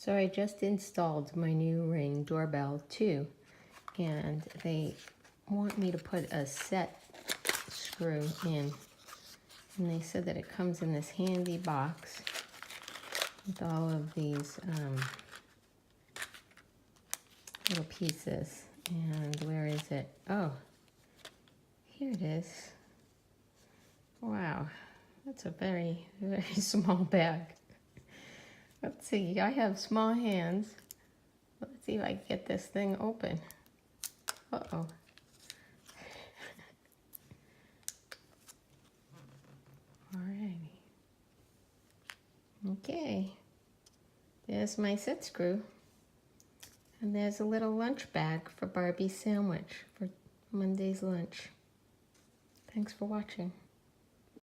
So I just installed my new Ring Doorbell 2, and they want me to put a set screw in. And they said that it comes in this handy box with all of these little pieces. And where is it? Oh, here it is. Wow, that's a very, very small bag. Let's see, I have small hands. Let's see if I can get this thing open. Uh-oh. Alrighty. Okay. There's my set screw. And there's a little lunch bag for Barbie's sandwich for Monday's lunch. Thanks for watching.